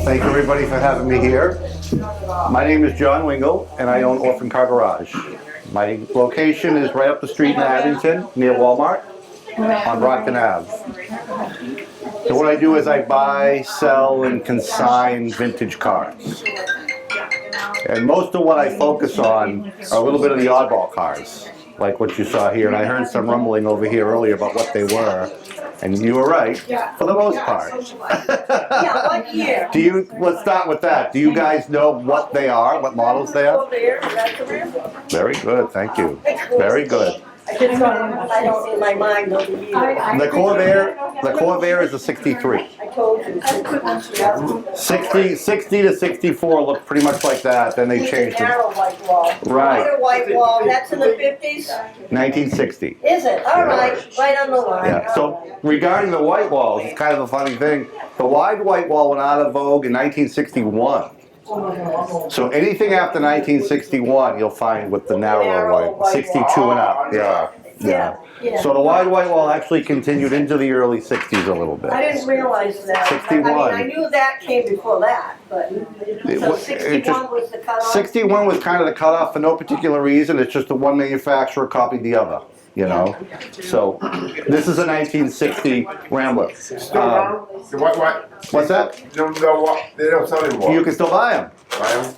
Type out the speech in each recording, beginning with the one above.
Thank you everybody for having me here. My name is John Wingle and I own Orphan Car Garage. My location is right up the street in Abington near Walmart on Brockton Ave. So what I do is I buy, sell, and consign vintage cars. And most of what I focus on are a little bit of the oddball cars, like what you saw here. And I heard some rumbling over here earlier about what they were. And you were right, for the most part. Yeah, what year? Let's start with that. Do you guys know what they are, what models they are? That's a Rambler. Very good, thank you. Very good. I don't in my mind know the year. The Corvair is a 63. I told you. 60 to 64 look pretty much like that, then they changed it. Narrow white wall. Right. Narrow white wall, that's in the 50s? 1960. Is it? All right, right on the line. Yeah, so regarding the white walls, it's kind of a funny thing. The wide white wall went out of vogue in 1961. So anything after 1961, you'll find with the narrow white, 62 and up. Yeah. So the wide white wall actually continued into the early 60s a little bit. I didn't realize that. 61. I mean, I knew that came before that, but so 61 was the cutoff. 61 was kind of the cutoff for no particular reason. It's just the one manufacturer copied the other. You know, so this is a 1960 Rambler. What's that? They don't sell anymore. You can still buy them.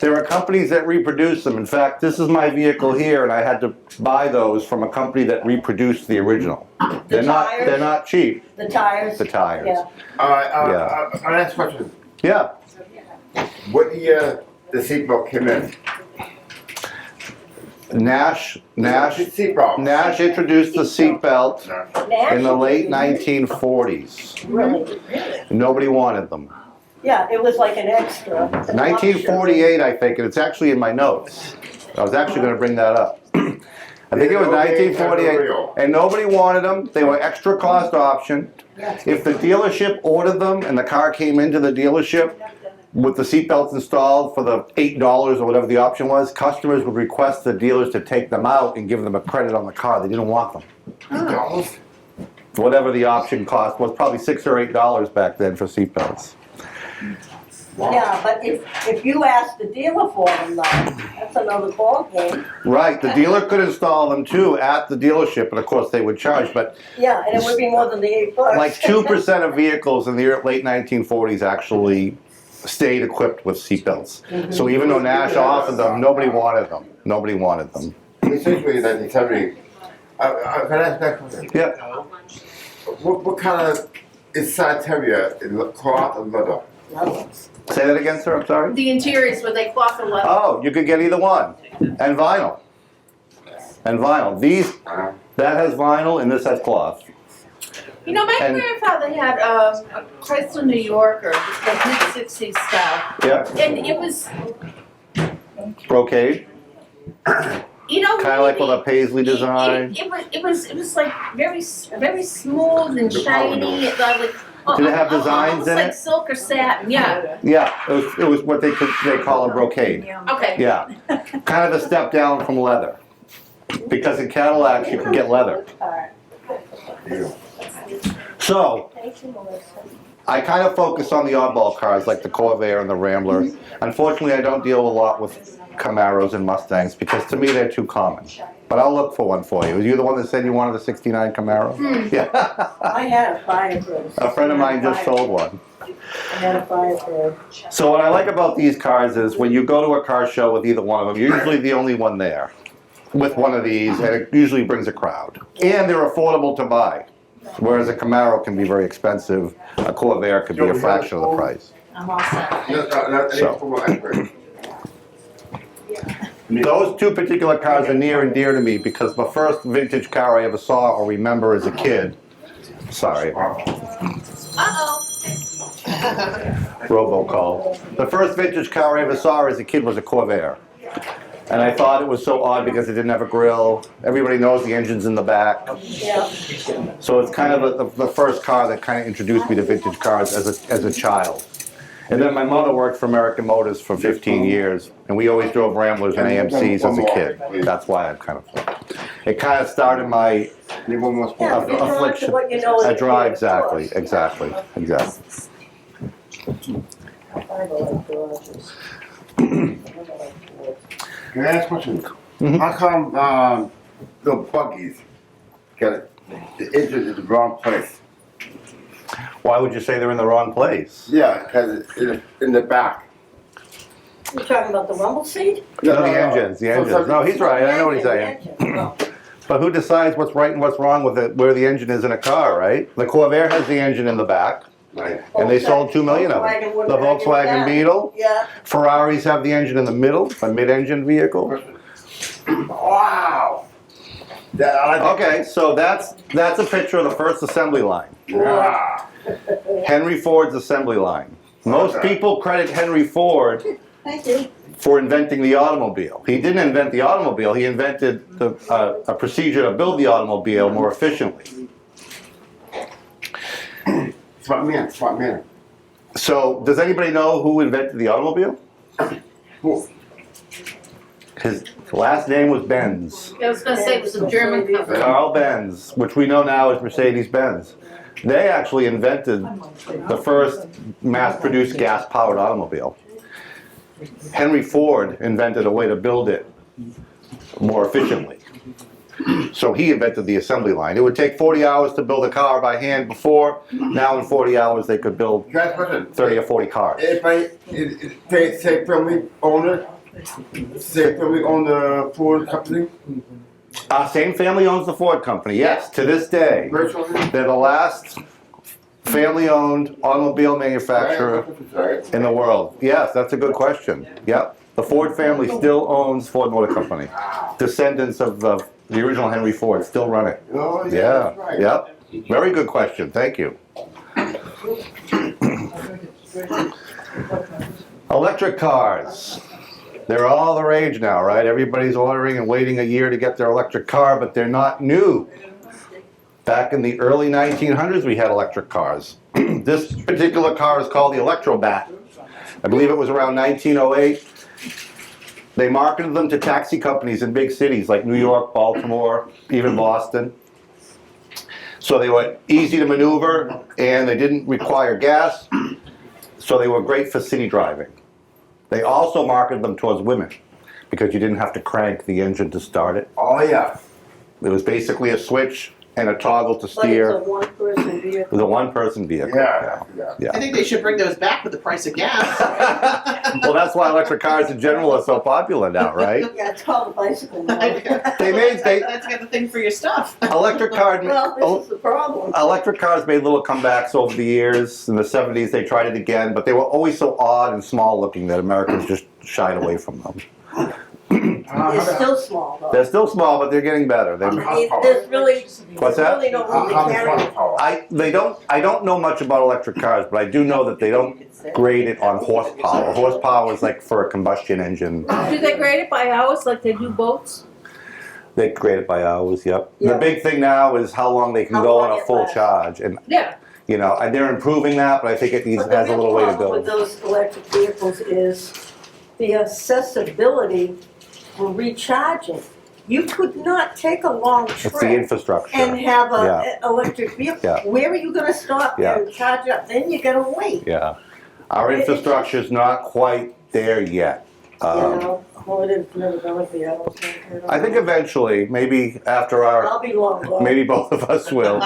There are companies that reproduce them. In fact, this is my vehicle here, and I had to buy those from a company that reproduced the original. They're not cheap. The tires. The tires. Yeah. Our next question. Yeah. What year the seatbelt came in? Nash introduced the seatbelt in the late 1940s. Really? Nobody wanted them. Yeah, it was like an extra. 1948, I think, and it's actually in my notes. I was actually going to bring that up. I think it was 1948, and nobody wanted them. They were extra cost option. If the dealership ordered them and the car came into the dealership with the seatbelts installed for the $8 or whatever the option was, customers would request the dealers to take them out and give them a credit on the car. They didn't want them. $8? Whatever the option cost was, probably $6 or $8 back then for seatbelts. Wow. Yeah, but if you ask the dealer for them, though, that's another ballgame. Right, the dealer could install them too at the dealership, and of course they would charge, but Yeah, and it would be more than the $8. like 2% of vehicles in the late 1940s actually stayed equipped with seatbelts. So even though Nash offered them, nobody wanted them. Nobody wanted them. Essentially, 1970. Can I ask that question? Yeah. What kind of inside interior is cloth or leather? Say that again, sir, I'm sorry? The interiors, were they cloth or leather? Oh, you could get either one. And vinyl. And vinyl. That has vinyl and this has cloth. You know, my grandfather had a Chrysler New Yorker, the mid-60s style. Yeah. And it was, Brocade. you know, Kind of like with a paisley design. It was like very smooth and shiny. Did it have designs in like it? silk or satin, yeah. Yeah, it was what they call a brocade. Okay. Yeah. Kind of a step down from leather. Because in Cadillacs you can get leather. So, I kind of focus on the oddball cars like the Corvair and the Rambler. Unfortunately, I don't deal a lot with Camaros and Mustangs because to me they're too common. But I'll look for one for you. Were you the one that said you wanted a 69 Camaro? Yeah. I had a Firebird. A friend of mine just sold one. I had a Firebird. So what I like about these cars is when you go to a car show with either one of them, you're usually the only one there with one of these, and it usually brings a crowd. And they're affordable to buy. Whereas a Camaro can be very expensive, a Corvair could be a fraction of the price. I'm all set. Those two particular cars are near and dear to me because the first vintage car I ever saw or remember as a kid, sorry, robocall. The first vintage car I ever saw as a kid was a Corvair. And I thought it was so odd because it didn't have a grill. Everybody knows the engine's in the back. Yeah. So it's kind of the first car that kind of introduced me to vintage cars as a child. And then my mother worked for American Motors for 15 years, and we always drove Ramblers and AMCs as a kid. That's why I'm kind of, it kind of started my affliction. A drive, exactly. I don't like garages. Can I ask a question? Mhm. How come the buggies got the engine in the wrong place? Why would you say they're in the wrong place? Yeah, because it's in the back. You talking about the rumble seat? No, the engines, the engines. No, he's right, I know what he's saying. No. But who decides what's right and what's wrong with it, where the engine is in a car, right? The Corvair has the engine in the back, Right. and they sold 2 million of them. The Volkswagen Beetle, Yeah. Ferraris have the engine in the middle, a mid-engine vehicle. Wow. That, I like Okay, so that's a picture of the first assembly line. Yeah. Henry Ford's assembly line. Most Okay. people credit Henry Ford Thank you. for inventing the automobile. He didn't invent the automobile, he invented a procedure to build the automobile more efficiently. Smart man, smart man. So, does anybody know who invented the automobile? Who? His last name was Benz. I was gonna say it was a German company. Carl Benz, which we know now as Mercedes-Benz. They actually invented the first mass-produced gas-powered automobile. Henry Ford invented a way to build it more efficiently. So he invented the assembly line. It would take 40 hours to build a car by hand before. Now in 40 hours they could build Can I ask a question? 30 or 40 cars. If say family owner, say family own the Ford company, Same family owns the Ford company, yes, to this day. virtually. They're the last family-owned automobile manufacturer Right. in the world. Yes, that's a good question. Yep. The Ford family still owns Ford Motor Company. Descendants of the original Henry Ford still run it. Oh, yeah, Yeah, that's right. yep. Very good question, thank you. Electric cars. They're all the rage now, right? Everybody's ordering and waiting a year to get their electric car, but they're not new. Back in the early 1900s, we had electric cars. This particular car is called the Electrobat. I believe it was around 1908. They marketed them to taxi companies in big cities like New York, Baltimore, even Boston. So they were easy to maneuver and they didn't require gas, so they were great for city driving. They also marketed them towards women because you didn't have to crank the engine to start it. Oh, yeah. It was basically a switch and a toggle to But steer. it's a one-person It vehicle. was a one-person vehicle. Yeah, yeah. I think they should bring those back with the price of gas. Well, that's why electric cars in general are so popular now, right? Yeah, it's called a bicycle now. That's got the thing for your stuff. Electric cars. Well, this is the problem. Electric cars made little comebacks over the years. In the 70s, they tried it again, but they were always so odd and small looking that Americans just shied away from them. It's still small though. They're still small, but they're getting better. I mean, there's really, What's that? really no room to carry it. I don't know much about electric cars, but I do know that they don't grade it on horsepower. Horsepower is like for a combustion engine. Do they grade it by hours like they do boats? They grade it by hours, yep. Yeah. The big thing now is how long they can How go long on a it full lasts. charge. And, Yeah. you know, and they're improving that, but I think it needs, But the has a real little way to problem with go. those electric vehicles is the accessibility for recharging. You could not take a long It's the trip infrastructure. and have Yeah. an electric vehicle. Yeah. Where are you gonna stop Yeah. and charge up? Then you gotta wait, Yeah. Our infrastructure's not quite there yet. you know? Well, it is never gonna be, I don't think. I think eventually, maybe after our, I'll be long gone. maybe both of us will.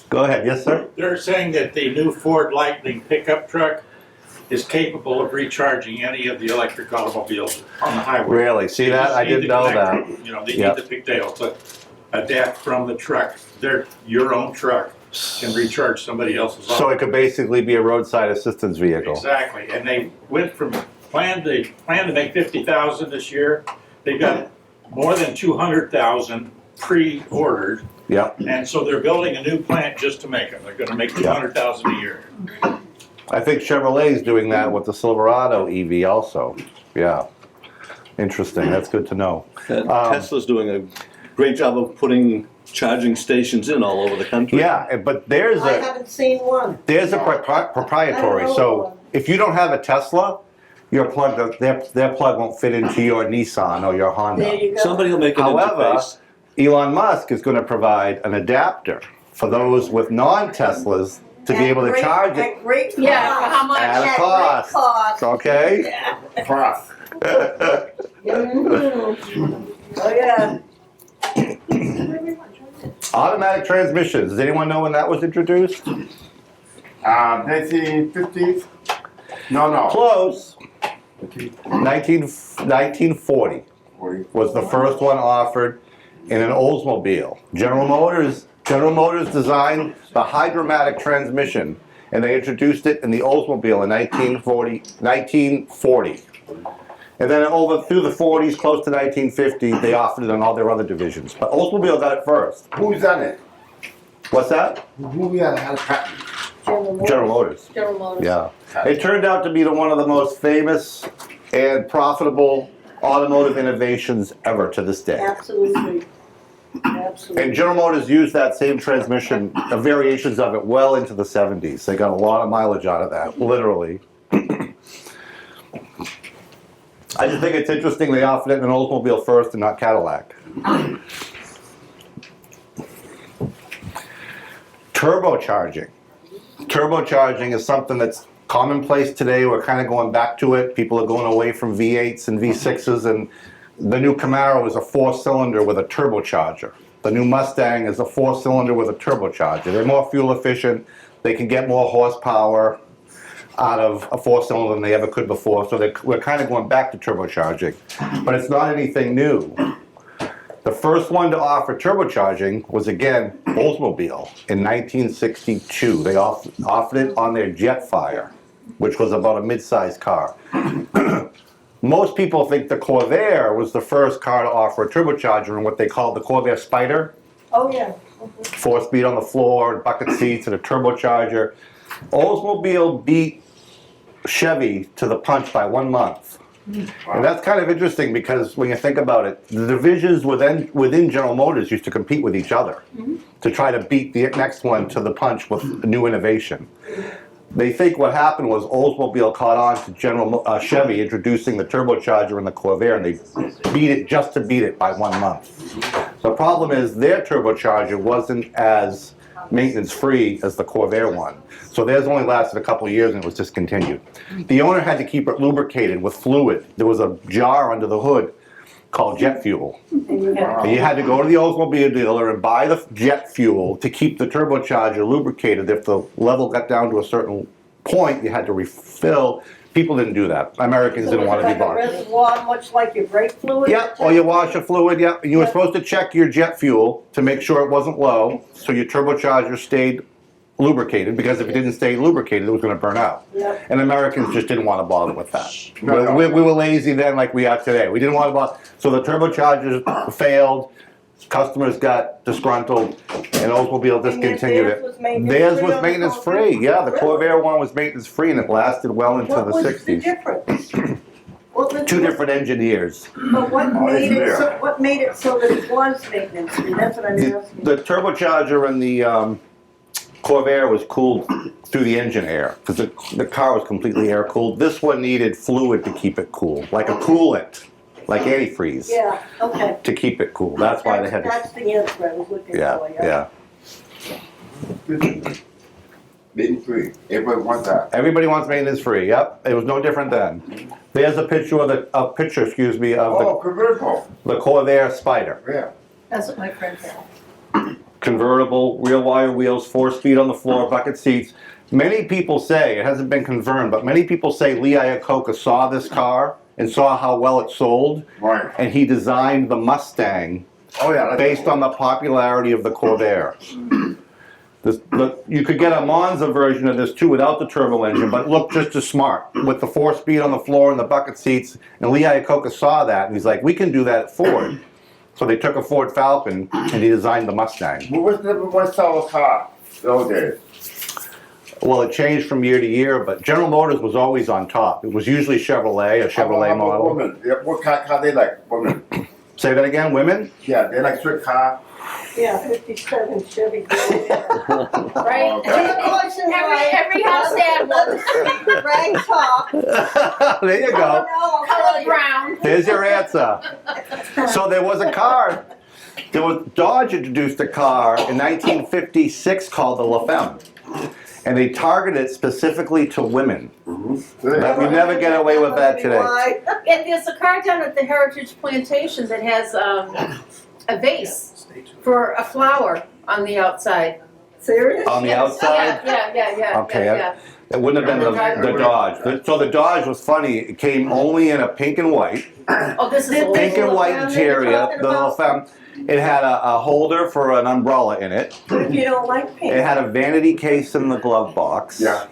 Go ahead, yes, sir? They're saying that the new Ford Lightning pickup truck is capable of recharging any of the electric automobiles on the highway. Really? See that? I didn't know that. You know, they Yep. need the pigtail to adapt from the truck. Your own truck can recharge somebody else's So auto. it could basically be a roadside assistance vehicle. Exactly, and they went from they planned to make 50,000 this year. They've got more than 200,000 pre-ordered, Yep. and so they're building a new plant just to make them. They're gonna make 200,000 a year. I think Chevrolet's doing that with the Silverado EV also. Yeah. Interesting. That's good to know. Tesla's doing a great job of putting charging stations in all over the country. Yeah, but there's I a haven't seen one. proprietary. I don't know So one. if you don't have a Tesla, your plug, their plug won't fit into your Nissan or your There Honda. you go. Somebody will make an However, interface. Elon Musk is going to provide an adapter for those with non-Teslas to be able to charge it At great cost. Yeah, for how much? at a At cost. great cost. Okay? Cross. Mhm. Oh, yeah. Automatic transmissions. Does anyone know when that was introduced? 1950s? No. Close. 1940 was the first one offered in an Oldsmobile. General Motors designed the hydromatic transmission, and they introduced it in the Oldsmobile in 1940. And then over through the 40s, close to 1950, they offered it in all their other divisions. But Oldsmobile got it first. Who's done it? What's that? Who had a patent? General Motors. General Motors. Yeah. It turned out to be one of the most famous and profitable automotive innovations ever to this day. Absolutely. Absolutely. And General Motors used that same transmission, variations of it, well into the 70s. They got a lot of mileage out of that, literally. I just think it's interesting they offered it in an Oldsmobile first and not Cadillac. Turbocharging. Turbocharging is something that's commonplace today. We're kind of going back to it. People are going away from V8s and V6s, and the new Camaro is a 4-cylinder with a turbocharger. The new Mustang is a 4-cylinder with a turbocharger. They're more fuel efficient. They can get more horsepower out of a 4-cylinder than they ever could before. So we're kind of going back to turbocharging, but it's not anything new. The first one to offer turbocharging was, again, Oldsmobile in 1962. They offered it on their Jetfire, which was about a mid-sized car. Most people think the Corvair was the first car to offer a turbocharger in what they called the Corvair Spider. Oh, yeah. 4-speed on the floor, bucket seats, and a turbocharger. Oldsmobile beat Chevy to the punch by 1 month. And that's kind of interesting because when you think about it, the divisions within General Motors used to compete with each other to try to beat the next one to the punch with new innovation. They think what happened was Oldsmobile caught on to Chevy introducing the turbocharger in the Corvair, and they beat it just to beat it by 1 month. The problem is their turbocharger wasn't as maintenance-free as the Corvair one. So theirs only lasted a couple of years and it was discontinued. The owner had to keep it lubricated with fluid. There was a jar under the hood called jet fuel. And you had to go to the Oldsmobile dealer and buy the jet fuel to keep the turbocharger lubricated. If the level got down to a certain point, you had to refill. People didn't do that. Americans didn't want to be Like a bothered. reservoir, much like your brake fluid? Yeah, or your washer fluid, yeah. You were supposed to check your jet fuel to make sure it wasn't low, so your turbocharger stayed lubricated, because if it didn't stay lubricated, it was going to burn out. Yep. And Americans just didn't want to bother with that. No. We were lazy then like we are today. We didn't want to bother. So the turbochargers failed, customers got disgruntled, and Oldsmobile discontinued it. Theirs was maintenance free. Yeah, the Corvair one was maintenance free, and it lasted well into What the was the 60s. difference? What was Two the- different engineers. But what made it yeah. so, what made it so that it was maintenance free? That's what I'm asking. The turbocharger in the Corvair was cooled through the engine air, because the car was completely air cooled. This one needed fluid to keep it cool, like a coolant, like antifreeze, Yeah, okay. to keep it cool. That's why they had to. That's the answer I was looking Yeah, for, yeah. Maintenance free. Everybody wants that. Everybody wants maintenance free. Yep, it was no different then. There's a picture of the Oh, convertible. the Corvair Spider. Yeah. That's what my friend said. Convertible, real wire wheels, 4-speed on the floor, bucket seats. Many people say, it hasn't been confirmed, but many people say Lee Iacocca saw this car and saw how well it sold, Right. and he designed the Mustang Oh, yeah. that's- based on the popularity of the Corvair. You could get a Monza version of this too without the turbo engine, but it looked just as smart with the 4-speed on the floor and the bucket seats. And Lee Iacocca saw that and he's like, we can do that at Ford. So they took a Ford Falcon and he designed the Mustang. What was the number one seller car those days? Well, it changed from year to year, but General Motors was always on top. It was usually Chevrolet, a Chevrolet How about model. Women? Yeah, what car they like? Women. Say that again, women? Yeah, they like strict car. Yeah, 57 Chevy. Right? Of Every house had one. Rag top. There you go. Colored brown. There's your answer. So there was a car. Dodge introduced a car in 1956 called the La Femme. And they targeted it specifically to women. Good. But you never get away with that today. Why? And there's a car down at the Heritage Plantation that has a vase for a flower on the outside. Serious? On the Yes. outside? Yeah. Okay, yeah. It wouldn't have been the Dodge. So the Dodge was funny. It came only in a pink and white. Oh, this is old. Pink and white Little family you're interior. talking The little about? it had a holder for an umbrella in it. What if you don't like pink? It had a vanity case in the glove box. Yeah.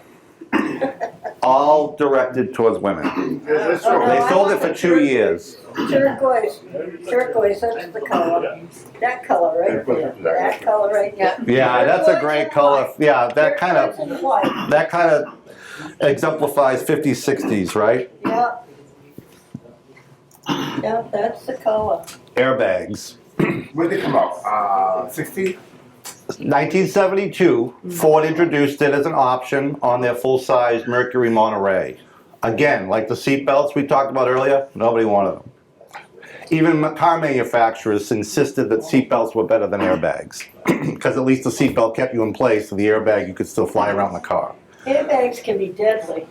All directed towards women. That's Oh, true. no, They I sold it like for the 2 years. Turquoise, that's the color. That color right there, that color right there. Yeah, that's a great color. Yeah, that kind Turquoise and white. of exemplifies 50s, 60s, right? Yeah. Yeah, that's the color. Airbags. When did they come out? 60? 1972, Ford introduced it as an option on their full-size Mercury Monterey. Again, like the seatbelts we talked about earlier, nobody wanted them. Even car manufacturers insisted that seatbelts were better than airbags, because at least the seatbelt kept you in place, so the airbag you could still fly around the car. Airbags can be deadly.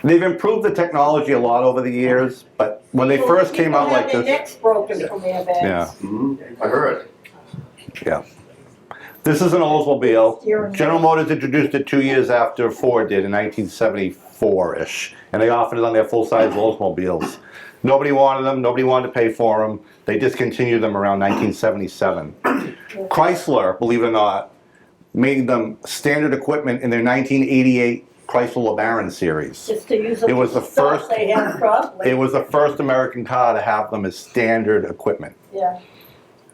They've improved the technology a lot over the years, but when they first came out like People have their this, necks broken from airbags. yeah, I heard. yeah. This is an Oldsmobile. General Motors introduced it 2 years after Ford did in 1974-ish, and they offered it on their full-size Oldsmobiles. Nobody wanted them, nobody wanted to pay for them. They discontinued them around 1977. Chrysler, believe it or not, made them standard equipment in their 1988 Chrysler LeBaron series. Just to use them It was the stuff first- they have probably. It was the first American car to have them as standard equipment. Yeah.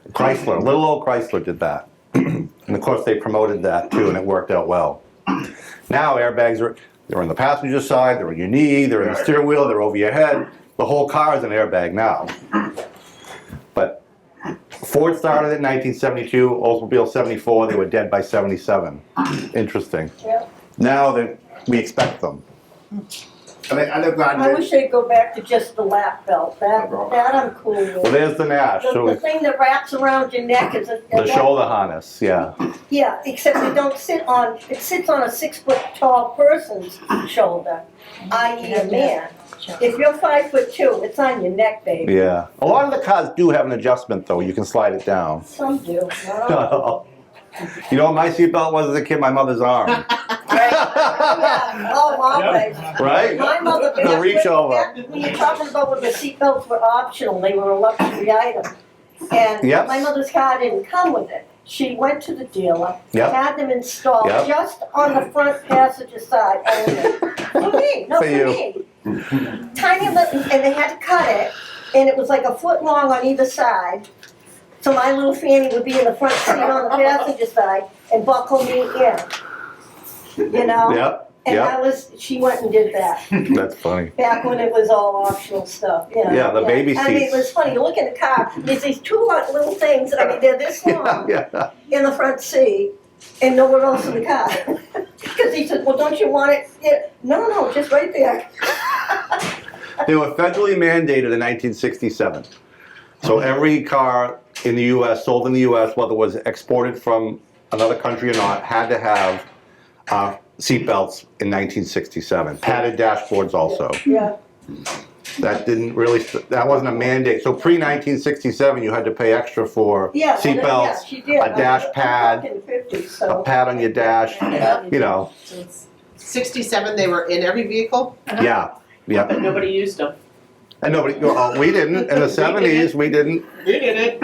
Chrysler, little old Chrysler did that. And of course they promoted that too, and it worked out well. Now airbags they're on the passenger side, they're on your knee, they're in the steering wheel, they're over your head. The whole car is an airbag now. But Ford started in 1972, Oldsmobile 74, they were dead by 77. Interesting. Yeah. Now we expect them. I'm glad I wish they'd go back to just the lap belt. That I'm cool Well, with. there's the Nash, The so thing that wraps around your neck is the shoulder harness, yeah. Yeah, except it don't sit on, it sits on a 6 foot tall person's shoulder, i.e. a man. If you're 5'2", it's on your neck, baby. Yeah. A lot of the cars do have an adjustment though, you can slide it down. Some do. Not all. You know what my seatbelt was as a kid? My mother's arm. Yeah, oh, always. Right? My mother, The reach over. when you're talking about when the seatbelts were optional, they were a luxury item. And Yep. my mother's car didn't come with it. She went to the dealer, Yep. had them installed Yep. just on the front passenger side only. For me, no, For for you. me. Tiny little, and they had to cut it, and it was like a foot long on either side. So my little fanny would be in the front seat on the passenger side and buckle me in. You know? Yep, And yep. she went and did that, That's funny. back when it was all optional stuff, you know? Yeah, the baby I mean, it seats. was funny, you look in the car, there's these two little things, I mean, they're this long Yeah. in the front seat and nowhere else in the car. Because he said, well, don't you want it? Yeah. No, just right there. They were federally mandated in 1967. So every car in the US, sold in the US, whether it was exported from another country or not, had to have seatbelts in 1967. Padded dashboards also. Yeah. That that wasn't a mandate. So pre-1967, you had to pay extra for Yeah, seatbelts, she did. a dash pad, I'm back in the 50s, a so. pad on your dash, you know, 67, they were in every vehicle, yeah, yeah. but nobody used them. And nobody, we didn't. In the 70s, we didn't. We did it.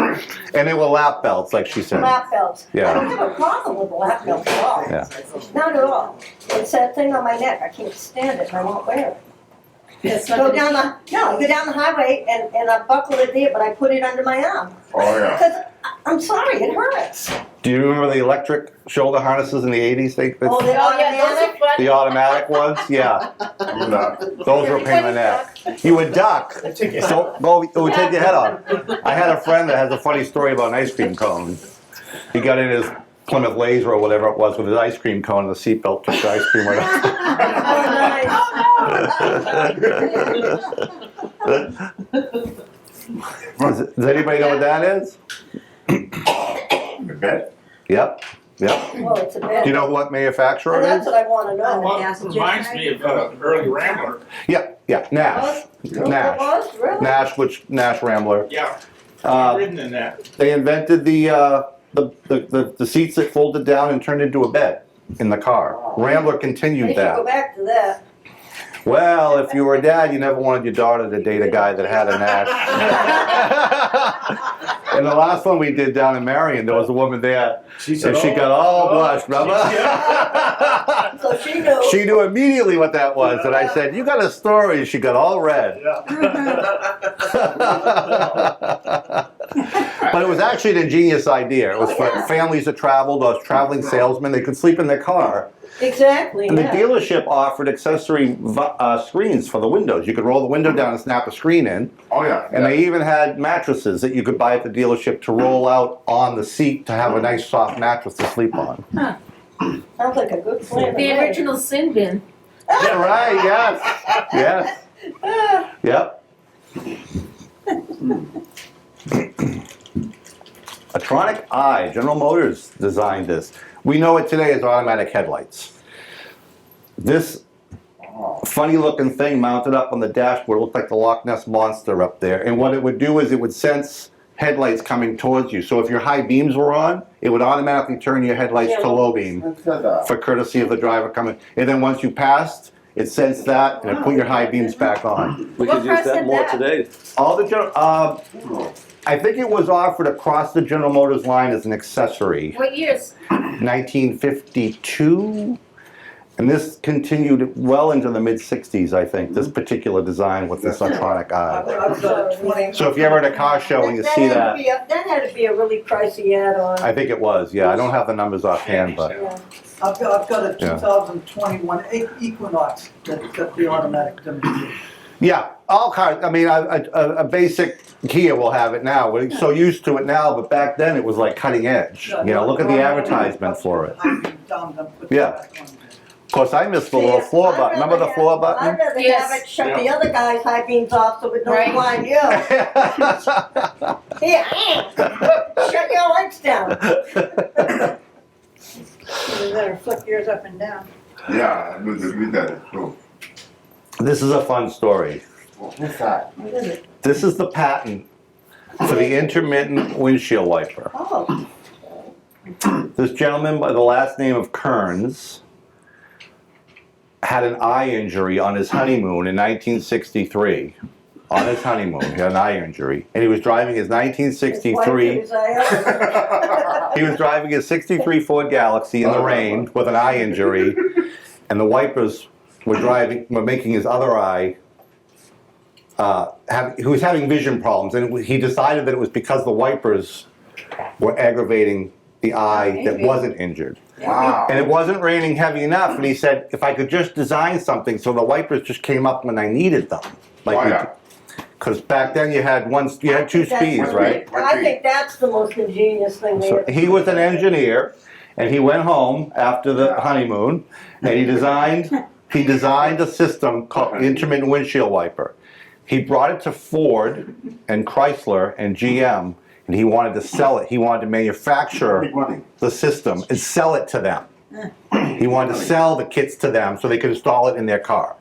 And they were lap belts, like she said. Lap belts. Yeah. I don't have a problem with the lap belt at all. Yeah. Not at all. It's that thing on my neck, I can't stand it, and I won't wear it. It's Go down I go down the highway and I buckle it there, but I put it under my arm. Oh, yeah. Because, I'm sorry, it hurts. Do you remember the electric shoulder harnesses in the 80s? Oh, the Oh, yeah, those automatic? are fun. The automatic ones? Yeah. Those were a pain in the neck. You would duck. So, it would take your head off. I had a friend that has a funny story about an ice cream cone. He got in his Plymouth Laser or whatever it was with his ice cream cone and the seatbelt took the ice cream right off. Does anybody know what that is? The bed? Yep. Yep. Well, it's a bad. Do you know what manufacturer And it that's is? what I wanna On know. the Well, passenger Reminds side? me of early Rambler. Yeah, Nash. It Nash. was, really? Nash Rambler. Yeah, Uh, I've ridden in that. They invented the seats that folded down and turned into a bed in the car. Rambler They continued should go that. back to that. Well, if you were a dad, you never wanted your daughter to date a guy that had a Nash. And the last one we did down in Marion, there was a woman there, and she got all blushed, remember? So she knew. She knew immediately what that was, and I said, "You got a story." She got all red. But it was actually an ingenious idea. It was for families that traveled, or traveling salesmen. They could sleep in their car. Exactly, And the yeah. dealership offered accessory screens for the windows. You could roll the window down and snap a screen in. Oh, yeah. And they even had mattresses that you could buy at the dealership to roll out on the seat to have a nice soft mattress to sleep on. Sounds like a good plan. to The me. original sin bin. Yeah, right, yes, yep. Atronic Eye, General Motors designed this. We know it today as automatic headlights. This funny looking thing mounted up on the dashboard looked like the Loch Ness Monster up there. And what it would do is it would sense headlights coming towards you. So if your high beams were on, it would automatically turn your headlights to low beam for courtesy of the driver coming. And then once you passed, it sensed that and it put your high beams back on. We What could use price that is more that? today. All the I think it was offered across the General Motors line as an accessory. What years? 1952, and this continued well into the mid-60s, I think, this particular design with this electronic eye. So if you're ever at a car show and you see that, That had to be a really pricey add-on. I think it was, yeah, I don't have the numbers offhand, but, Yeah. I've got a Yeah. 2021 Equinox that's got the automatic dimming. yeah, all cars, I mean, a basic Kia will have it now, we're so used to it now, but back then it was like cutting edge. You know, look at the advertisement for it. Yeah. Of course, I missed the little floor I'd button, remember the rather floor have- button? I'd rather Yes. have it shut the other guy's high beams off so it don't Right. blind you. Here, shut your lights down. You better flip yours up and down. Yeah, with that, too. This is a fun story. What's that? What is it? This is the patent for the intermittent windshield wiper. Oh, This gentleman by the last name of Kearns had an eye injury on his honeymoon in 1963. On his honeymoon, he had an eye injury. And he was driving his 1963, he was driving his 63 Ford Galaxy in the rain with an eye injury. And the wipers were making his other eye, he was having vision problems. And he decided that it was because the wipers were aggravating the eye that wasn't injured. Wow. And it wasn't raining heavy enough, and he said, if I could just design something so the wipers just came up when I needed them. Because back then you had two speeds, right? I think that's the most ingenious thing they So ever. he was an engineer, and he went home after the honeymoon, and he designed a system called intermittent windshield wiper. He brought it to Ford and Chrysler and GM, and he wanted to sell it. He wanted to manufacture the system and sell it to them. He wanted to sell the kits to them so they could install it in their car.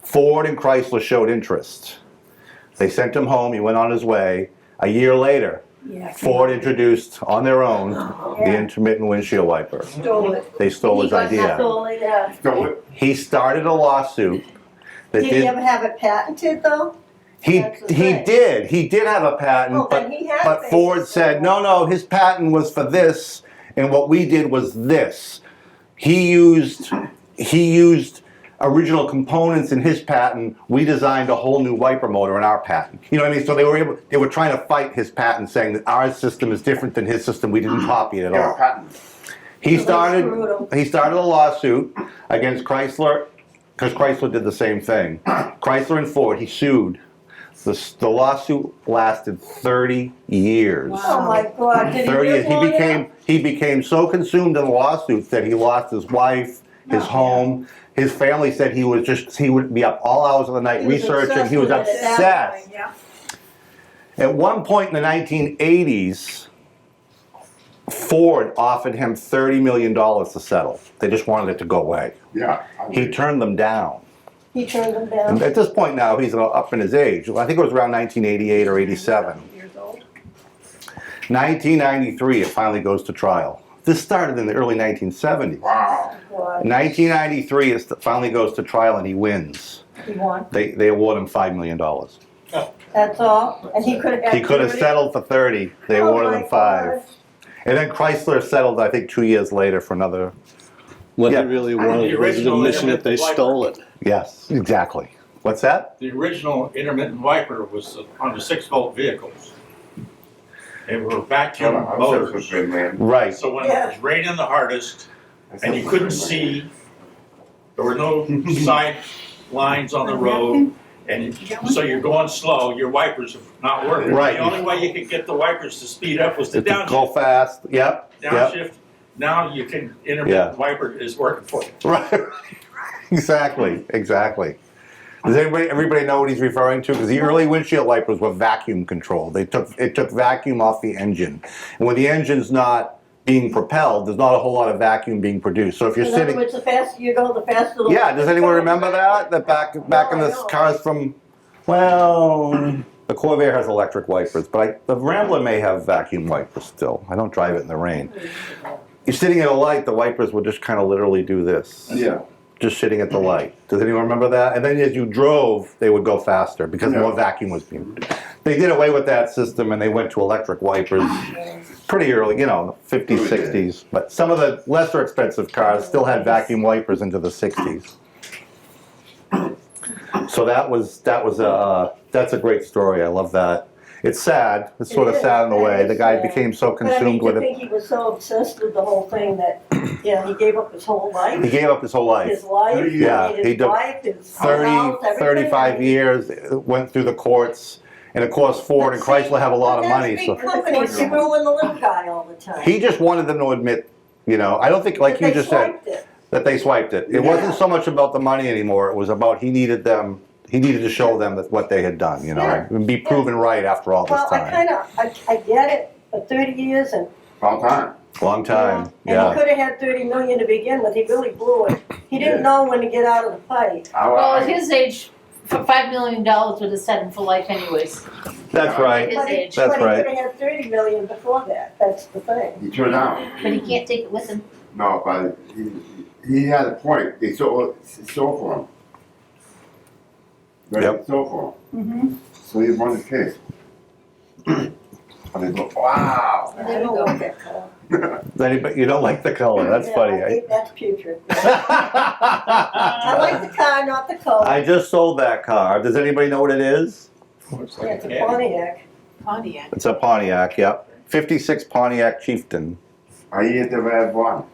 Ford and Chrysler showed interest. They sent him home, he went on his way. A year later, Ford introduced on their own the intermittent windshield wiper. Stole it. They stole his idea. Stole it, yeah. Stole it? He started a lawsuit that Did he ever have it patented though? he That's the thing. did have a patent, Oh, then he had but it Ford basically. said, no, his patent was for this, and what we did was this. He used original components in his patent. We designed a whole new wiper motor in our patent. You know what I mean? So they were trying to fight his patent, saying that our system is different than his system. We didn't copy it at Yeah, all. patent. He So they started screwed a lawsuit against Chrysler, because Chrysler did the same thing. Chrysler and Ford, he sued. The lawsuit lasted 30 years. Oh my God, did he 30 years. live long enough? He became so consumed in the lawsuits that he lost his wife, his home. His family said he would be up all hours of the night He was researching. He was obsessed with it at that obsessed. At one point in the 1980s, Ford offered him $30 million to settle. They just wanted it to go away. Yeah. He turned them down. He turned them down. And at this point now, he's up in his age. I think it was around 1988 or 87. 1993, it finally goes to trial. This started in the early 1970s. Wow. 1993, it finally goes to trial and he wins. He won. They award him $5 million. That's all? And he could have had. He could have settled for 30. They Oh awarded my him 5. God. And then Chrysler settled, I think, 2 years later for another. What Yeah. he really wanted was an admission that they stole it. Yes, exactly. What's that? The original intermittent wiper was on the 6-volt vehicles. They were vacuum motors. Right. So when it was raining the hardest and you couldn't see, there were no side lines on the road, and so you're going slow, your wipers are not working. Right. The only way you could get the wipers to speed up was to Go downshift. fast. Yep. Yep. Downshift. Now you can, intermittent wiper is working for you. Right. Exactly. Exactly. Does everybody know what he's referring to? Because the early windshield wipers were vacuum controlled. It took vacuum off the engine, and when the engine's not being propelled, there's not a whole lot of vacuum being produced. So if you're In other sitting, words, the faster you go, the faster the. yeah. Does anyone remember that? That back in No, the I don't. cars from, well, the Corvair has electric wipers, but the Rambler may have vacuum wipers still. I don't drive it in the rain. You're sitting at a light, the wipers would just kind of literally do this. Yeah. Just sitting at the light. Does anyone remember that? And then as you drove, they would go faster because more vacuum was being. They did away with that system and they went to electric wipers pretty early, 50s, 60s. But some of the lesser expensive cars still had vacuum wipers into the 60s. So that's a great story. I love that. It's sad. It's sort of sad in a way. The guy became so But I mean, consumed to with think it. he was so obsessed with the whole thing that, he gave up his whole life. He gave up his whole life. His life, Yeah, his he did wife, his 30, house, everything. 35 years, went through the courts, and of course Ford and Chrysler have a lot of money, That's so big companies, you ruin the little guy all the time. he just wanted them to admit, I don't think, like That you they just said, swiped it. that they swiped it. It wasn't so much about the money anymore, it was about he needed to show them that what they had done, Yeah. and be proven right after all this Well, time. I get it, but 30 years and. Long time. Long time, And he yeah. could have had 30 million to begin with, he really blew it. He didn't know when to get out of the fight. Well, at his age, $5 million would have set him for life anyways. That's right. His age. That's But he right. could have had 30 million before that, that's the thing. He turned out. But he can't take it with him. No, but he had a point. They sold for him. Right, Yep. they sold for him. So he won the case. And they go, wow. I don't like that color. You don't like the color, that's Yeah, funny. I hate- That's putrid. I like the car, not the color. I just sold that car. Does anybody know what it is? Looks Yeah, like it's a a cat. Pontiac. Pontiac. It's a Pontiac, yep. 56 Pontiac Chieftain. I ain't never had one.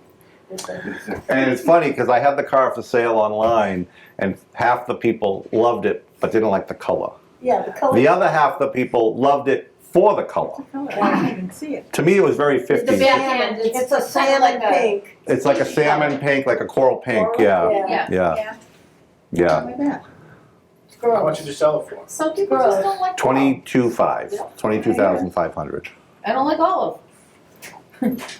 It's a- And it's funny because I had the car for sale online and half the people loved it but didn't like the color. Yeah, the color. The other half the people loved it for the color. I can't even see it. To me it was very The 50s. back end, It's a kinda salmon like a- pink. It's like a salmon pink, like a coral pink, yeah. Yeah, Yeah, yeah. Like that. it's How much gross. did you sell it for? Some people just don't like olive. 22,500. I don't like olive.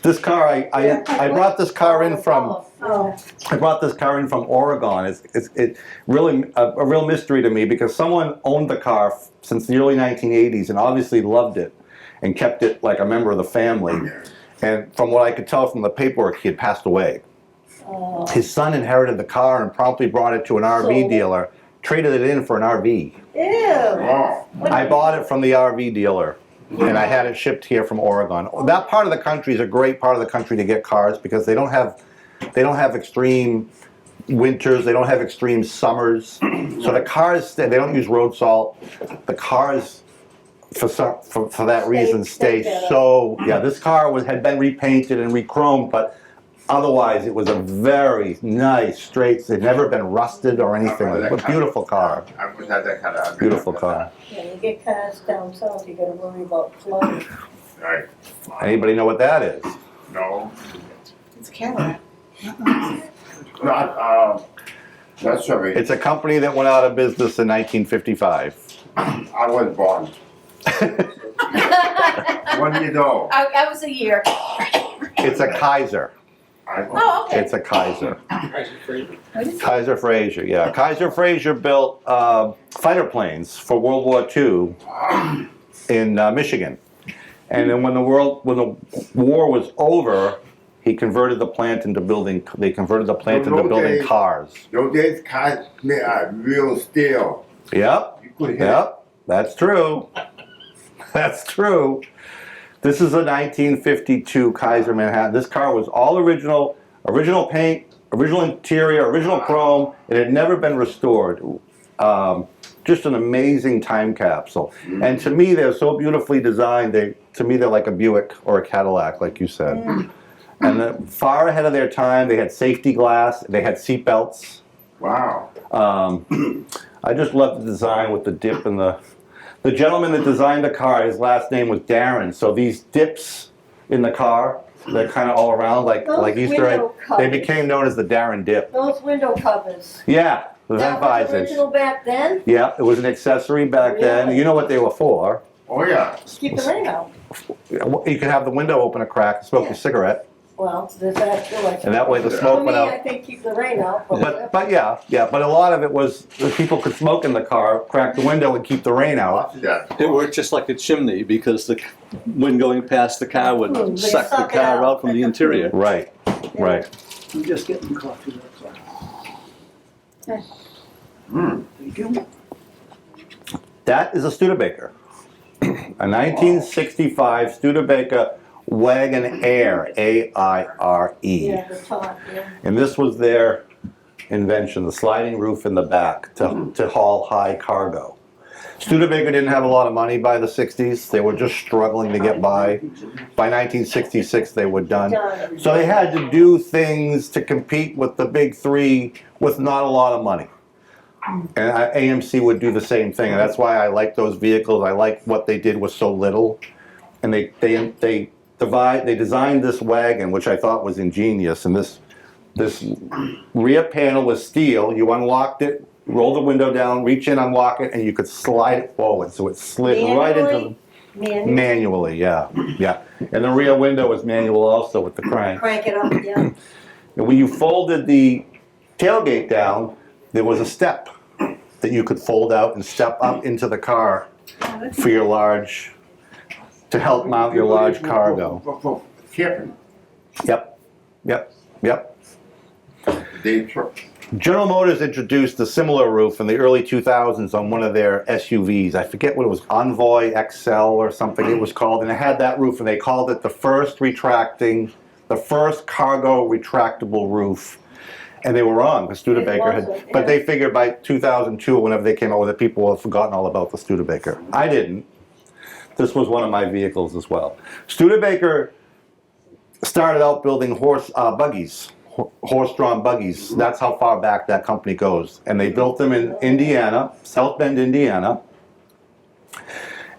This car, I brought this car in from, Oh, I brought this car in from Oregon. It's really a real mystery to me because someone owned the car since the early 1980s and obviously loved it and kept it like a member of the family. And from what I could tell from the paperwork, he had passed away. oh. His son inherited the car and promptly brought it to an RV Sold it. dealer, traded it in for an RV. Ew. Wow. I bought it from the RV dealer. And I had it shipped here from Oregon. That part of the country is a great part of the country to get cars because they don't have extreme winters, they don't have extreme summers. So the cars, they don't use road salt. The cars, for that reason, Stay stay better. so. Yeah, this car had been repainted and re-chromed, but otherwise it was a very nice, straight. It had never been rusted or anything. It was a beautiful car. I would have that kind of. Beautiful car. Yeah, you get cars down south, you gotta worry about flooding. Right. Anybody know what that is? No. It's a Cadillac. Not, that's sorry. It's a company that went out of business in 1955. I was born. 1 year old. I was a year. It's a Kaiser. Oh, okay. It's a Kaiser. What is it? Kaiser Fraser, yeah. Kaiser Fraser built fighter planes for World War II in Michigan. And then when the war was over, he converted the plant into building. They converted the plant into building cars. Those days, cars made out of real steel. Yep, You could hit yep, that's true. That's true. This is a 1952 Kaiser Manhattan. This car was all original paint, original interior, original chrome. It had never been restored. Just an amazing time capsule. And to me, they're so beautifully designed. To me, they're like a Buick or a Cadillac, like you said. And far ahead of their time, they had safety glass, they had seat belts. Wow. I just love the design with the dip and the gentleman that designed the car, his last name was Darren. So these dips in the car, they're kind of all around like Easter egg. window They covers. became known as the Darren dip. Those window covers. Yeah, the vent That was visors. original back then? Yeah, it was an accessory back then. Really? You know what they were for. Oh yeah. Keep the rain out. You could have the window open a crack, smoke Yeah. a cigarette, Well, there's that too. and that way the For smoke me, went I out. think keep the rain out, But yeah, but a lot of it was the people could smoke in the car, crack the window and keep the rain out. Lots of that. It worked just like a chimney because the wind going past the car would They suck the suck it car out. out from the interior. Right, right. I'm just getting coffee, that's all. Thank you. That is a Studebaker. A 1965 Studebaker Wagon Air, A-I-R-E. yeah, the top, yeah. And this was their invention, the sliding roof in the back to haul high cargo. Studebaker didn't have a lot of money by the 60s. They were just struggling to get by. By 1966, they were done. Done. So they had to do things to compete with the big three with not a lot of money. And AMC would do the same thing, and that's why I like those vehicles. I like what they did with so little. And they designed this wagon, which I thought was ingenious. And this rear panel was steel. You unlocked it, roll the window down, reach in, unlock it, and you could slide it forward. So it slid right into Manually? manually, yeah. And the rear window was manual also with the crank. Crank it up, yeah. And when you folded the tailgate down, there was a step that you could fold out and step up into the car for your large, to help mount your large cargo. For camping. Yep. Day trip. General Motors introduced a similar roof in the early 2000s on one of their SUVs. I forget what it was, Envoy XL or something it was called, and it had that roof, and they called it the first cargo retractable roof. And they were wrong, because Studebaker had, wasn't, but yeah. they figured by 2002, whenever they came out with it, people had forgotten all about the Studebaker. I didn't. This was one of my vehicles as well. Studebaker started out building horse-drawn buggies. That's how far back that company goes. And they built them in Indiana, South Bend, Indiana.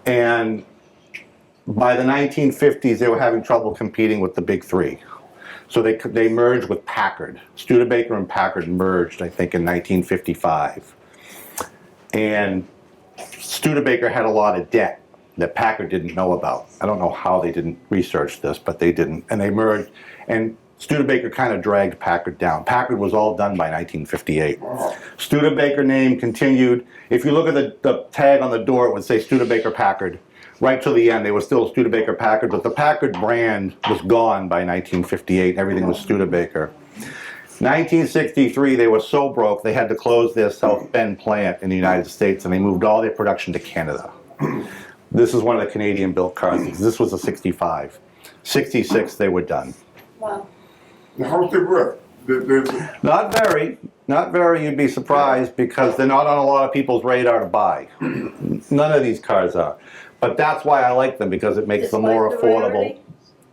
And by the 1950s, they were having trouble competing with the big three. So they merged with Packard. Studebaker and Packard merged, I think, in 1955. And Studebaker had a lot of debt that Packard didn't know about. I don't know how they didn't research this, but they didn't. And they merged, and Studebaker kind of dragged Packard down. Packard was all done by 1958. Studebaker name continued. If you look at the tag on the door, it would say Studebaker Packard. Right till the end, they were still Studebaker Packard, but the Packard brand was gone by 1958. Everything was Studebaker. 1963, they were so broke, they had to close their South Bend plant in the United States, and they moved all their production to Canada. This is one of the Canadian-built cars. This was a 65. 66, they were done. Wow. How's the roof? Not very, you'd be surprised, because they're not on a lot of people's radar to buy. None of these cars are. But that's why I like them, because it makes them more Despite the affordable. rarity?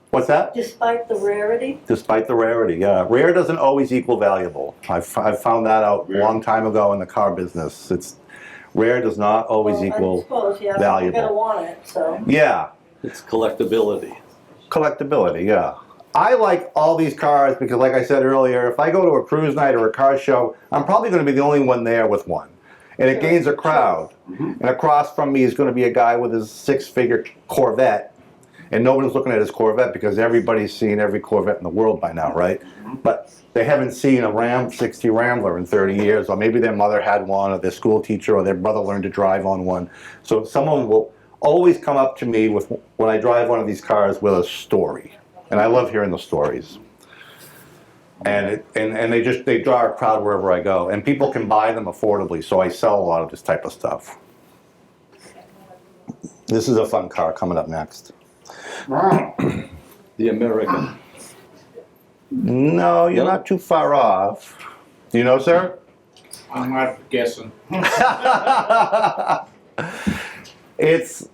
What's that? Despite the rarity? Despite the rarity, yeah. Rare doesn't always equal valuable. I've found that out a long time ago in the car business. Rare does not always Well, I equal suppose, yeah, valuable. you're gonna want it, so. Yeah, It's collectability. collectability, yeah. I like all these cars because, like I said earlier, if I go to a cruise night or a car show, I'm probably going to be the only one there with one. And it gains a crowd. And across from me is going to be a guy with his six-figure Corvette. and nobody's looking at his Corvette because everybody's seen every Corvette in the world by now, right? But they haven't seen a 60 Rambler in 30 years, or maybe their mother had one, or their school teacher, or their brother learned to drive on one. So someone will always come up to me with, when I drive one of these cars, with a story. And I love hearing the stories. And they draw a crowd wherever I go. And people can buy them affordably, so I sell a lot of this type of stuff. This is a fun car coming up next. Wow. The American. No, you're not too far off. Do you know, sir? I'm not guessing. It's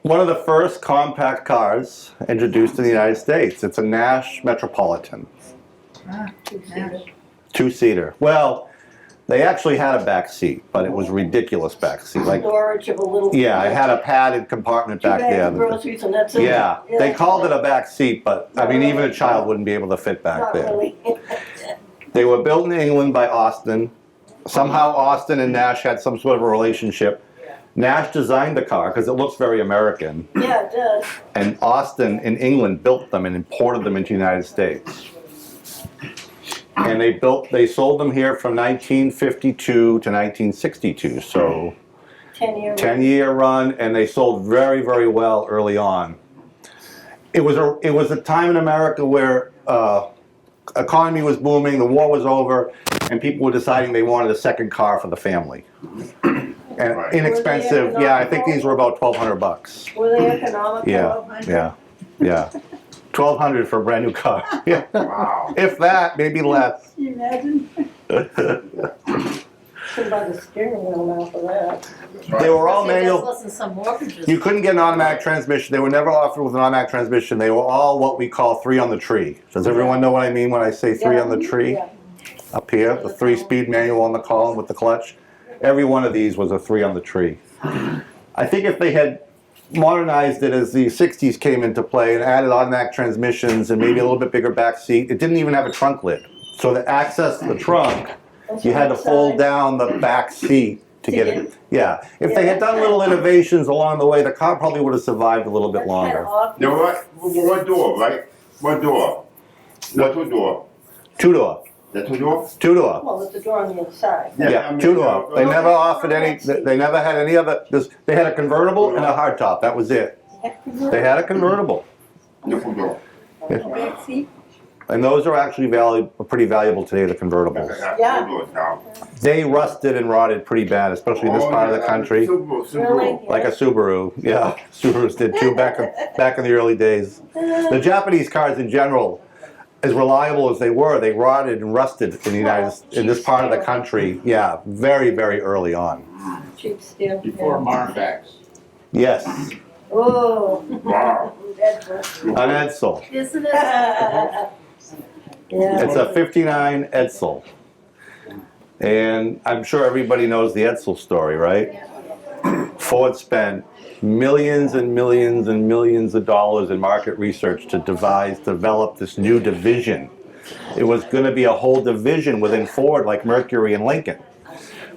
one of the first compact cars introduced in the United States. It's a Nash Metropolitan. Two-seater. Well, they actually had a back seat, but it was ridiculous back seat. Like, Storage of a little. yeah, it had a padded compartment back there. Groceries and that's it. Yeah, they called it a back seat, but I mean, even a child wouldn't be able to fit back Not there. really. They were built in England by Austin. Somehow Austin and Nash had some sort of a relationship. Nash designed the car because it looks very American, Yeah, it does. and Austin in England built them and imported them into the United States. And they sold them here from 1952 to 1962, so 10-year. 10-year run, and they sold very, very well early on. It was a time in America where economy was booming, the war was over, and people were deciding they wanted a second car for the family. And Right. inexpensive, yeah, I think these were about $1,200. Were they economical? Yeah. 1,200 for a brand new car. Yeah. Wow. If that, maybe less. Can you imagine? Should buy the steering wheel now for that. They were all That's manual. less than some mortgages. You couldn't get an automatic transmission. They were never offered with an automatic transmission. They were all what we call 3 on the tree. Does everyone know what I mean when I say 3 on the tree? Yeah. Up here, the 3-speed manual on the column with the clutch. Every one of these was a 3 on the tree. I think if they had modernized it as the 60s came into play and added automatic transmissions and maybe a little bit bigger back seat, it didn't even have a trunk lid. So to access the trunk, you had to fold down the back seat to get it. Yeah. If they had done little innovations along the way, the car probably would have survived a little bit longer. Now what door, right? What door? What door? 2-door. That's a door? 2-door. Well, there's a door on the inside. Yeah, 2-door. They never offered any, they never had any other, they had a convertible and a hardtop, that was it. They had a convertible. Different door. Back seat? And those are actually pretty valuable today, the convertibles. Yeah. Doors now. They rusted and rotted pretty bad, especially in this part of the country. Really? Like a Subaru, yeah, Subarus did too back in the early days. The Japanese cars in general, as reliable as they were, they rotted and rusted in this part of the country, yeah, very, very early on. Cheap steel. Before Marfax. Yes, Oh. Wow. That's an Edsel. Isn't it? Yeah. It's a 59 Edsel. And I'm sure everybody knows the Edsel story, right? Ford spent millions and millions and millions of dollars in market research to develop this new division. It was going to be a whole division within Ford, like Mercury and Lincoln,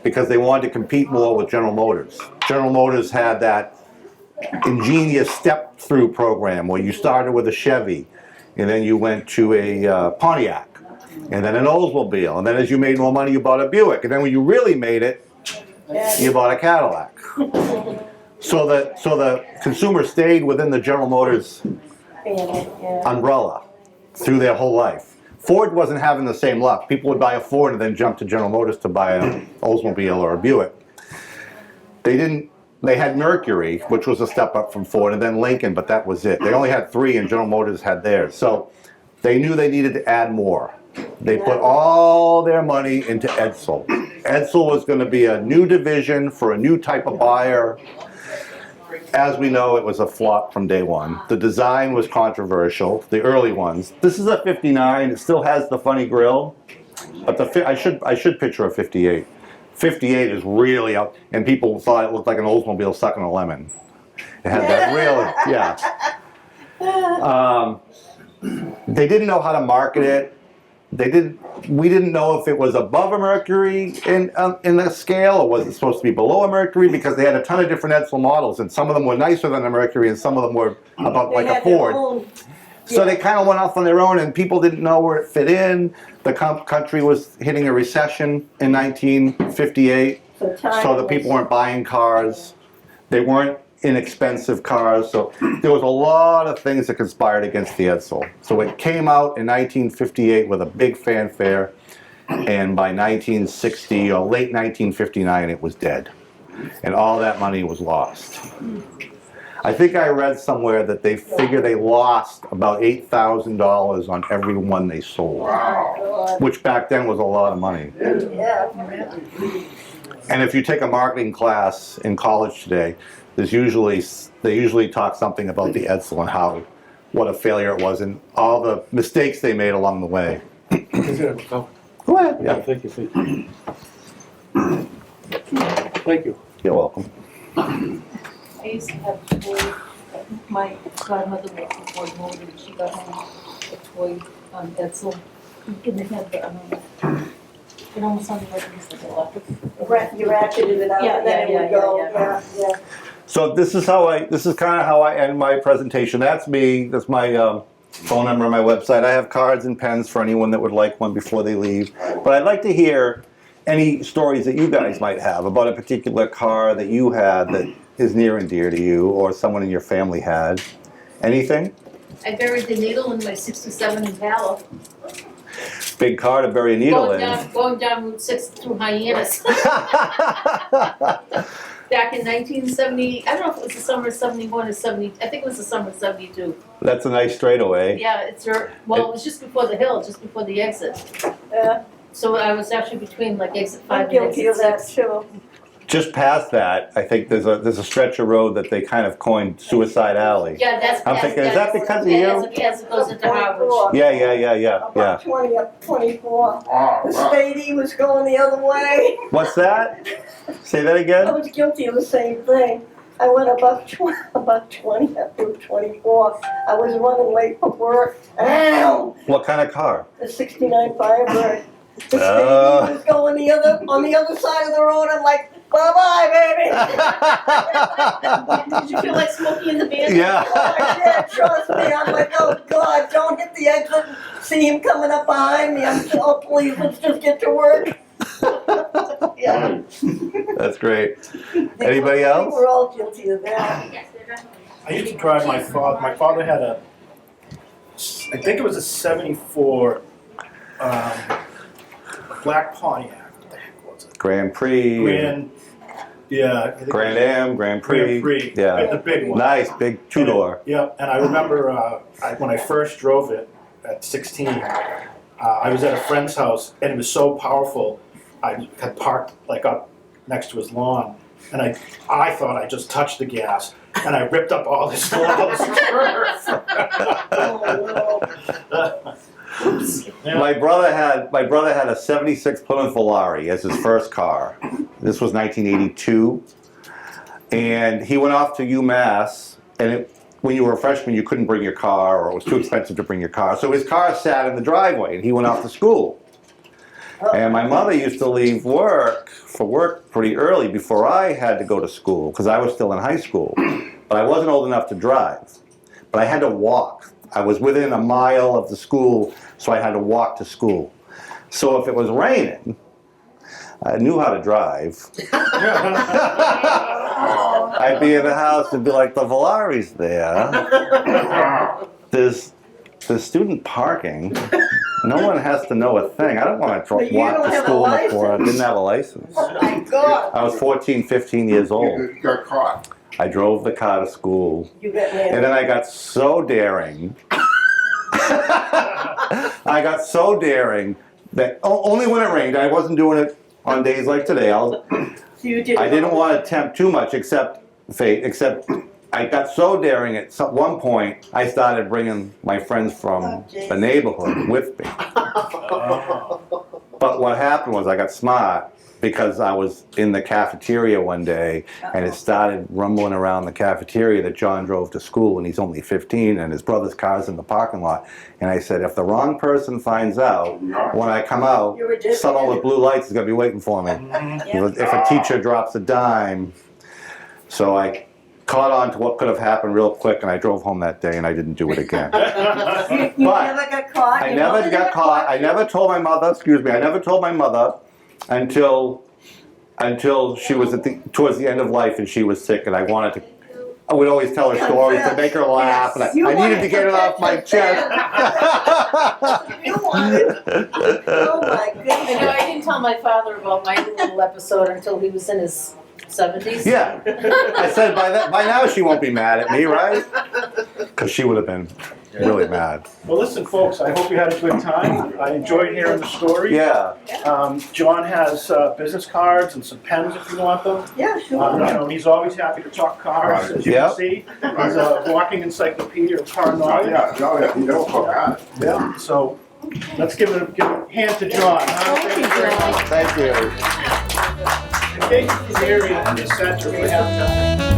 because they wanted to compete more with General Motors. General Motors had that ingenious step-through program where you started with a Chevy, and then you went to a Pontiac, and then an Oldsmobile, and then as you made more money, you bought a Buick, and then when you really made it, you bought a Cadillac. So the consumer stayed within the General Motors umbrella through their whole life. Ford wasn't having the same luck. People would buy a Ford and then jump to General Motors to buy an Oldsmobile or a Buick. They had Mercury, which was a step up from Ford, and then Lincoln, but that was it. They only had 3 and General Motors had theirs. So they knew they needed to add more. They put all their money into Edsel. Edsel was going to be a new division for a new type of buyer. As we know, it was a flop from day one. The design was controversial, the early ones. This is a 59, it still has the funny grille, but I should picture a 58. 58 is really out, and people thought it looked like an Oldsmobile sucking a lemon. It had that really, yeah. They didn't know how to market it. we didn't know if it was above a mercury in the scale, or was it supposed to be below a mercury, because they had a ton of different Edsel models, and some of them were nicer than a mercury, and some of them were about like a Ford. So they kind of went off on their own, and people didn't know where it fit in. The country was hitting a recession in 1958, so the people weren't buying cars. They weren't inexpensive cars, so there was a lot of things that conspired against the Edsel. So it came out in 1958 with a big fanfare, and by 1960 or late 1959 it was dead, and all that money was lost. I think I read somewhere that they figure they lost about $8,000 on every one they sold, which back then was a lot of money. Yeah. And if you take a marketing class in college today, they usually talk something about the Edsel and what a failure it was and all the mistakes they made along the way. Go ahead. Yeah. Thank you. Thank you. You're welcome. I used to have a toy, my godmother worked for Ford Motor, and she got home a toy Edsel. And they had the, it almost sounded like it was like electric. You ratcheted it out, and then it would go, yeah. So this is kind of how I end my presentation. That's me. That's my phone number on my website. I have cards and pens for anyone that would like one before they leave. But I'd like to hear any stories that you guys might have about a particular car that you had that is near and dear to you, or someone in your family had. Anything? I buried the needle in my 67 Impala. Big car to bury a needle in. Going down Route 6 through Hyannis. Back in 1970, I don't know if it was the summer of 71 or 70, I think it was the summer of 72. That's a nice straightaway. Yeah, it was just before the hill, just before the exit. Yeah, So I was actually between like exit 5 I'm and guilty of exit that 6. too. Just past that, I think there's a stretch of road that they kind of coined Suicide Alley. Yeah, that's. I'm thinking, is that because of you? Yes, it goes into Harwich. Yeah. About 20 up 24. The Spady was going the other way. What's that? Say that I again? was guilty of the same thing. I went above 20 up Route 24. I was running late for work. Ow! What kind of car? The 69 Firebird. The Oh. Spady was going on the other side of the road. I'm like, bye-bye, baby. Did you feel like Smokey and the Bandit? Yeah. Yeah, trust me. I'm like, oh God, don't hit the exit. See him coming up behind me. I'm like, oh please, let's just get to work. Yeah. That's great. Anybody else? We're all guilty of that. I used to drive my father. My father had I think it was a 74 black Pontiac. What the heck was it? Grand Prix. I think Grand Am, Grand Prix. Grand Prix. Yeah. The big one. Nice, big two-door. Yeah, and I remember when I first drove it at 16, I was at a friend's house, and it was so powerful. I had parked like up next to his lawn, and I thought I just touched the gas, and I ripped up all this turf. Yeah. My brother had a 76 Plymouth Volare as his first car. This was 1982. And he went off to UMass, and when you were a freshman, you couldn't bring your car, or it was too expensive to bring your car. So his car sat in the driveway, and he went off to school. And my mother used to leave work pretty early before I had to go to school, because I was still in high school. But I wasn't old enough to drive. But I had to walk. I was within a mile of the school, so I had to walk to school. So if it was raining, I knew how to drive. I'd be in the house and be like, the Volare's there. There's student parking. No one has to know a thing. I don't want to walk to school in the Ford. I didn't have a license. Oh my God. I was 14, 15 years old. You got caught. I drove the car to school. You got me. And then I got so daring. I got so daring that only when it rained. I wasn't doing it on days like today. I didn't want to tempt too much, except I got so daring at one point, I started bringing my friends from the neighborhood with me. But what happened was I got smart, because I was in the cafeteria one day and it started rumbling around the cafeteria that John drove to school and he's only 15 and his brother's car's in the parking lot. And I said, if the wrong person finds out, when I come out, You're ridiculous. someone with blue lights is gonna be waiting for me. If a teacher drops a dime. So I caught on to what could have happened real quick and I drove home that day and I didn't do it again. You But never got caught? I You never never got caught. I never told my mother, excuse me, I never told my mother until she was towards the end of life and she was sick and I would always tell her stories to make her laugh and You I needed wanted to get it off my chest. You wanted. Oh my I know, goodness. I didn't tell my father about my little episode until he was in his 70s. Yeah. I said by now she won't be mad at me, right? Because she would have been really mad. Well, listen, folks, I hope you had a good time. I enjoyed hearing the story. Yeah. John has business cards and some pens if you want them. Yeah, sure. He's always happy to talk cars, as you Yeah. can see. He's a walking encyclopedia of car knowledge. you know, Yeah, so let's give a hand to John. Thank you, John. Thank you. In case you're familiar in the center, we have